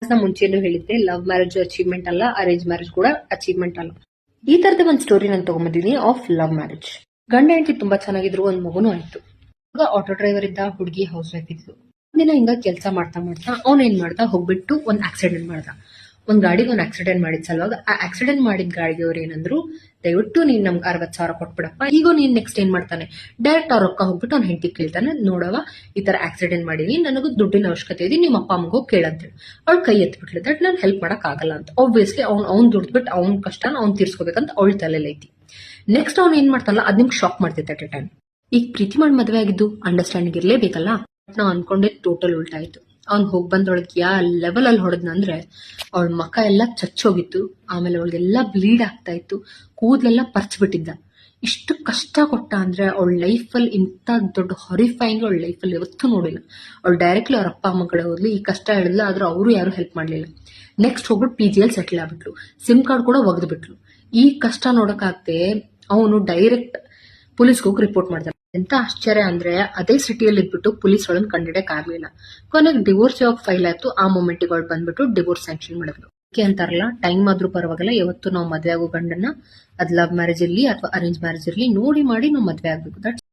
ಮುಂಚೆನೂ ಹೇಳಿದ್ದೆ, love marriage achievement ಅಲ್ಲ, ಅರೇಂಜ್ ಮ್ಯಾರೇಜ್ ಕೂಡ ಅಚೀವ್ಮೆಂಟ್ ಅಲ್ಲ. ಈ ತರದ ಒಂದು ಸ್ಟೋರಿ ನಾನು ತಗೊಂಡಿದ್ದೀನಿ ಆಫ್ ಲವ್ ಮ್ಯಾರೇಜ್. ಗಂಡ ಹೆಂಡತಿ ತುಂಬಾ ಚೆನ್ನಾಗಿದ್ರು, ಒಂದ್ ಮಗುನೂ ಆಯ್ತು. ಈಗ ಆಟೋ ಡ್ರೈವರ್ ಇದ್ದ, ಹುಡುಗಿ ಹೌಸ್ ವೈಫ್ ಇದ್ಲು. ಒಂದಿನ ಹಿಂಗ ಕೆಲಸ ಮಾಡ್ತಾ ಮಾಡ್ತಾ ಅವ್ನ ಏನ್ ಮಾಡ್ದ, ಹೋಗ್ಬಿಟ್ಟು ಒಂದ್ ಆಕ್ಸಿಡೆಂಟ್ ಮಾಡ್ದ. ಒಂದ್ ಗಾಡಿಗೆ ಒಂದ್ ಆಕ್ಸಿಡೆಂಟ್ ಮಾಡಿದ್ ಸಲುವಾಗ ಆ ಆಕ್ಸಿಡೆಂಟ್ ಮಾಡಿದ ಗಾಡಿಗೆ ಅವ್ರು ಏನಂದ್ರು, ದಯವಿಟ್ಟು ನೀನ್ ನಮ್ಗೆ 60,000 ಕೊಟ್ಬಿಡಪ್ಪ. ಈಗ ನೀನ್ ನೆಕ್ಸ್ಟ್ ಏನ್ ಮಾಡ್ತಾನೆ, ಡೈರೆಕ್ಟ್ ಅವ್ರ ರೊಕ್ಕ ಹೋಗ್ಬಿಟ್ಟು ಅವ್ನ ಹೆಂಡತಿ ಕೇಳ್ತಾನೆ, ನೋಡವ ಈ ತರ ಆಕ್ಸಿಡೆಂಟ್ ಮಾಡೀನಿ, ನನಗೂ ದುಡ್ಡಿನ ಅವಶ್ಯಕತೆ ಇದೆ, ನಿಮ್ಮ ಅಪ್ಪ ಅಮ್ಮಗೂ ಕೇಳಂತೇಳಿ. ಅವ್ಳು ಕೈ ಎತ್ಬಿಟ್ಲು, ದಟ್ ನಾನು ಹೆಲ್ಪ್ ಮಾಡಕ್ ಆಗಲ್ಲ ಅಂತ. ಆಬ್ವಿಯಸ್ಲಿ ಅವ್ನ್ ದುಡ್ದ್ಬಿಟ್ಟು ಅವ್ನ ಕಷ್ಟನ ಅವ್ನ್ ತೀರ್ಸ್ಕೋಬೇಕಂತ ಅವಳ ತಲೆಯಲ್ಲಿ ಐತಿ. ನೆಕ್ಸ್ಟ್ ಅವ್ನು ಏನ್ ಮಾಡ್ತಾನಲ್ಲ, ಅದ್ ನಿಮ್ಗೆ ಶಾಕ್ ಮಾಡ್ತೈತೆ ಅಟ್ ಎ ಟೈಮ್. ಈಗ ಪ್ರೀತಿ ಮಾಡಿ ಮದ್ವೆ ಆಗಿದ್ದು ಅಂಡರ್ಸ್ಟ್ಯಾಂಡಿಂಗ್ ಇರ್ಲೇಬೇಕಲ್ಲ. ನಾವ್ ಅನ್ಕೊಂಡೆ ಟೋಟಲ್ ಉಲ್ಟಾ ಆಯ್ತು. ಅವ್ನ್ ಹೋಗ್ ಬಂದೊಳಗೆ ಯಾ ಲೆವೆಲ್ ಅಲ್ಲಿ ಹೊಡೆದ್ನ ಅಂದ್ರೆ, ಅವಳ ಮಕ ಎಲ್ಲ ಚಚ್ಚೋಗಿತ್ತು. ಆಮೇಲೆ ಅವಳಿಗೆಲ್ಲ ಬ್ಲೀಡ್ ಆಗ್ತಾ ಇತ್ತು, ಕೂದಲೆಲ್ಲ ಪರ್ಚ್ಬಿಟ್ಟಿದ್ದ. ಇಷ್ಟು ಕಷ್ಟ ಕೊಟ್ಟ ಅಂದ್ರೆ ಅವಳ ಲೈಫ್ ಅಲ್ಲಿ ಇಂತ ದೊಡ್ಡ ಹಾರಿಫೈಯಿಂಗ್ ಅವಳ ಲೈಫ್ ಅಲ್ಲಿ ಯಾವತ್ತೂ ನೋಡಿಲ್ಲ. ಅವಳು ಡೈರೆಕ್ಟ್ಲಿ ಅವ್ರ ಅಪ್ಪ ಅಮ್ಮ ಕಡೆ ಹೋದ್ಲಿ, ಈ ಕಷ್ಟ ಹೇಳಿದ್ಲ, ಆದ್ರೂ ಅವರು ಯಾರು ಹೆಲ್ಪ್ ಮಾಡ್ಲಿಲ್ಲ. ನೆಕ್ಸ್ಟ್ ಹೋಗ್ಬಿಟ್ಟು PG ಸೆಟಲ್ ಆಗ್ಬಿಟ್ಲು, ಸಿಮ್ ಕಾರ್ಡ್ ಕೂಡ ಒಗ್ದು ಬಿಟ್ಲು. ಈ ಕಷ್ಟ ನೋಡಕ್ಕಾಗ್ದೆ ಅವನು ಡೈರೆಕ್ಟ್ ಪೊಲೀಸ್ಗೆ ಹೋಗಿ ರಿಪೋರ್ಟ್ ಮಾಡ್ದ. ಎಂತ ಆಶ್ಚರ್ಯ ಅಂದ್ರೆ, ಅದೇ ಸಿಟಿಯಲ್ಲಿ ಇದ್ಬಿಟ್ಟು ಪೊಲೀಸ್ ಅವಳನ್ನ ಕಂಡಿಡಕ್ ಆಗ್ಲಿಲ್ಲ. ಕೊನೆಗೆ ಡಿವೋರ್ಸ್ ಯಾವಾಗ ಫೈಲ್ ಆಯ್ತು, ಆ ಮೊಮೆಂಟಿಗೆ ಅವಳು ಬಂದ್ಬಿಟ್ಟು ಡಿವೋರ್ಸ್ ಸ್ಯಾಂಕ್ಷನ್ ಮಾಡಿದ್ರು. ಅದಕ್ಕೆ ಅಂತಾರಲ್ಲ, ಟೈಮ್ ಆದ್ರೂ ಪರವಾಗಿಲ್ಲ, ಯಾವತ್ತು ನಾವು ಮದ್ವೆ ಆಗೋ ಗಂಡನ್ನ ಅದ್ ಲವ್ ಮ್ಯಾರೇಜ್ ಇರ್ಲಿ ಅಥವಾ ಅರೇಂಜ್ ಮ್ಯಾರೇಜ್ ಇರ್ಲಿ ನೋಡಿ ಮಾಡಿ ನಾವು ಮದ್ವೆ ಆಗ್ಬೇಕು.